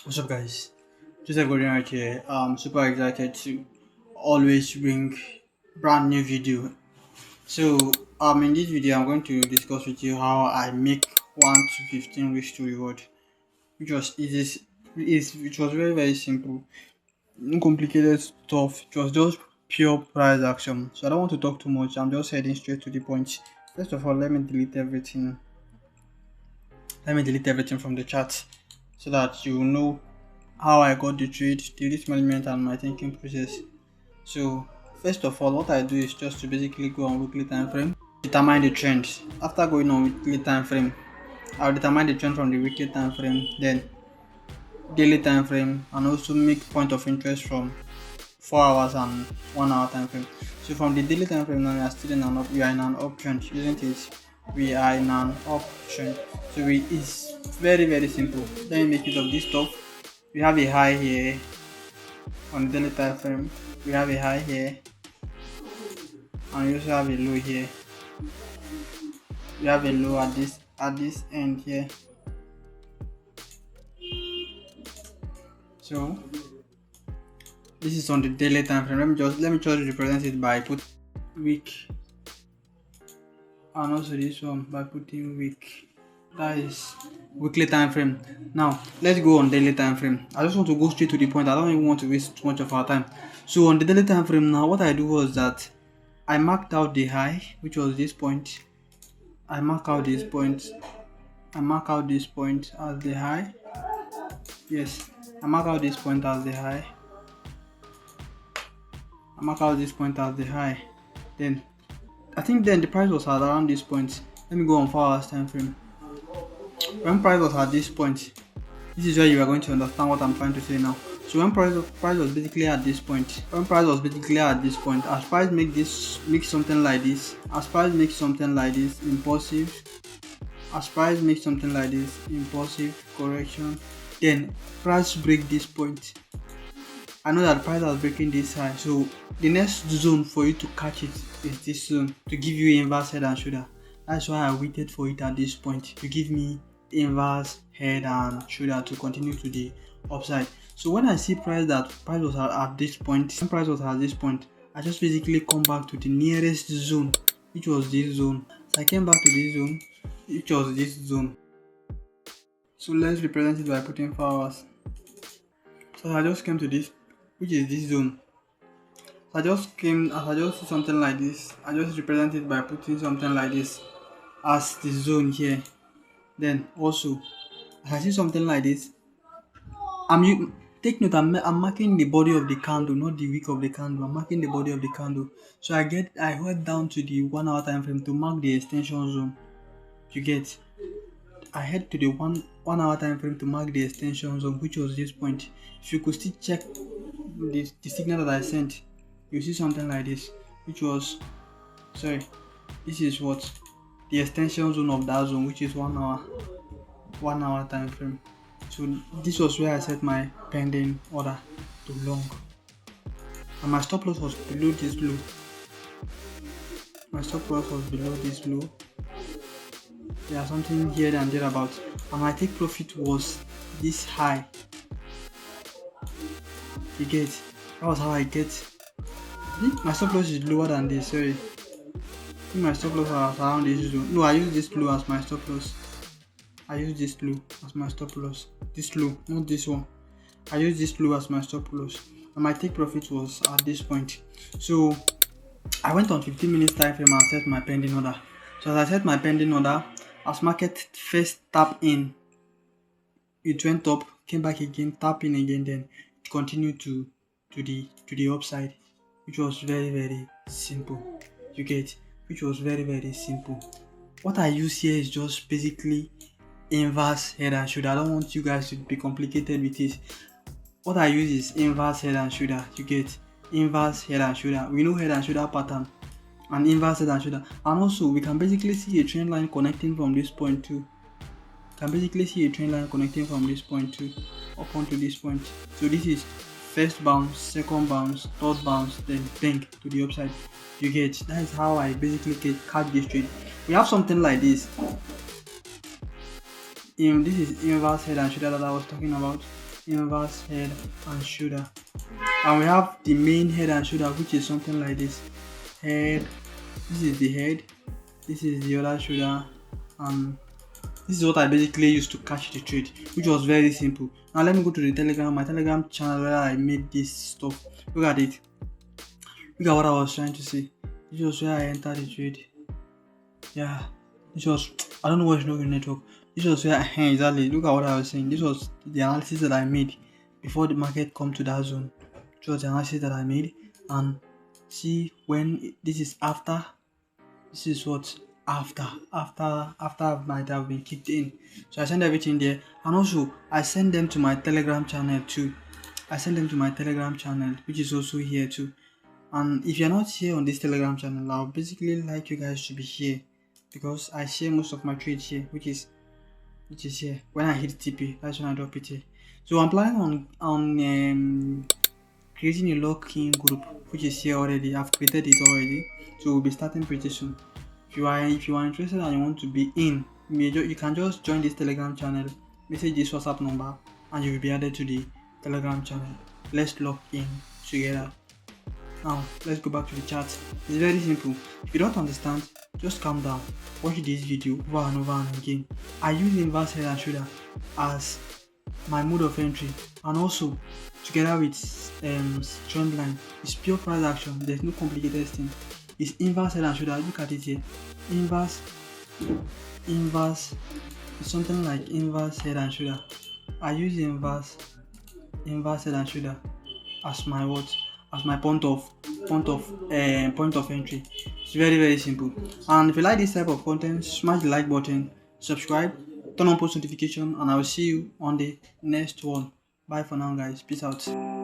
What's up, guys? Joseph Gordon right here. I'm super excited to always bring brand new video. In this video, I'm going to discuss with you how I make 1 to 15 wish to reward, which was easy. Which was very simple, uncomplicated stuff. It was just pure price action. So I don't want to talk too much. I'm just heading straight to the point. First of all, let me delete everything. Let me delete everything from the chat so that you know how I got the trade, the risk management, and my thinking process. So first of all, what I do is just to basically go on weekly time frame, determine the trend. After going on weekly time frame, I'll determine the trend from the weekly time frame, then daily time frame, and also make point of interest from 4 hours and 1 hour time frame. So from the daily time frame now, we are in an uptrend, isn't it? We are in an uptrend. So it's very simple. Let me make use of this stuff. We have a high here on the daily time frame. We have a high here, and we also have a low here. We have a low at this end here. So this is on the daily time frame. Let me just represent it by put week, and also this one by putting week. That is weekly time frame. Now let's go on daily time frame. I just want to go straight to the point. I don't even want to waste too much of our time. So on the daily time frame now, what I do was that I marked out the high, which was this point. I mark out this point. I mark out this point as the high. Yes, I mark out this point as the high. I mark out this point as the high. Then I think the price was at around this point. Let me go on 4 hours time frame. When price was at this point, this is where you are going to understand what I'm trying to say now. So when price was basically at this point, as price make something like this, impulsive correction, then price break this point. I know that price was breaking this high, so the next zone for you to catch it is this zone to give you inverse head and shoulder. That's why I waited for it at this point to give me inverse head and shoulder to continue to the upside. So when I see price was at this point, I just basically come back to the nearest zone, which was this zone. So I came back to this zone, which was this zone. So let's represent it by putting 4 hours. So I just came to this, which is this zone. So I just see something like this. I just represent it by putting something like this as the zone here. Then also, as I see something like this, take note, I'm marking the body of the candle, not the wick of the candle. I'm marking the body of the candle. So I head down to the 1 hour time frame to mark the extension zone. You get? I head to the one hour time frame to mark the extension zone, which was this point. If you could still check the signal that I sent, you see something like this, this is what the extension zone of that zone, which is 1 hour time frame. So this was where I set my pending order to long, and my stop loss was below this low. There's something here and there about, and my take profit was this high. You get? That was how I get. My stop loss is lower than this. Sorry, my stop loss was around this zone. No, I use this low as my stop loss. This low, not this one. I use this low as my stop loss, and my take profit was at this point. So I went on 15 minutes time frame and set my pending order. So as I set my pending order, as market first tap in, it went up, came back again, tap in again, then it continued to the upside, which was very simple. You get? Which was very simple. What I use here is just basically inverse head and shoulder. I don't want you guys to be complicated with it. What I use is inverse head and shoulder. You get? Inverse head and shoulder. We know head and shoulder pattern and inverse head and shoulder, and also we can basically see a trend line connecting from this point too. Up onto this point. So this is first bounce, second bounce, third bounce, then bang to the upside. You get? That is how I basically catch this trade. We have something like this. This is inverse head and shoulder that I was talking about. inverse head and shoulder. And we have the main head and shoulder, which is something like this. Head, this is the head, this is the other shoulder, and this is what I basically used to catch the trade, which was very simple. Now let me go to the my telegram channel where I made this stuff. Look at it. Look at what I was trying to say. This was where I entered the trade. Yeah, this was, I don't know what's wrong with network. This was where exactly, look at what I was saying. This was the analysis that I made before the market come to that zone. This was the analysis that I made, and see when this is after. This is what after I might have been kicked in. So I send everything there, and also I send them to my telegram channel too. I send them to my telegram channel, which is also here too. And if you're not here on this telegram channel, I'll basically like you guys to be here, because I share most of my trades here, which is here. When I hit TP, that's when I drop it here. So I'm planning on creating a lock-in group, which is here already. I've created it already, so we'll be starting pretty soon. If you are interested and you want to be in, you can just join this telegram channel, message this WhatsApp number, and you will be added to the telegram channel. Let's log in together. Now let's go back to the chart. It's very simple. If you don't understand, just calm down, watch this video over and over and again. I use inverse head and shoulder as my mode of entry, and also together with trend line. It's pure price action. There's no complicated thing. It's inverse head and shoulder. Look at it here. Inverse. It's something like inverse head and shoulder. I use inverse head and shoulder as my as my point of entry. It's very, very simple. And if you like this type of content, smash the like button, subscribe, turn on post notification, and I will see you on the next one. Bye for now, guys. Peace out.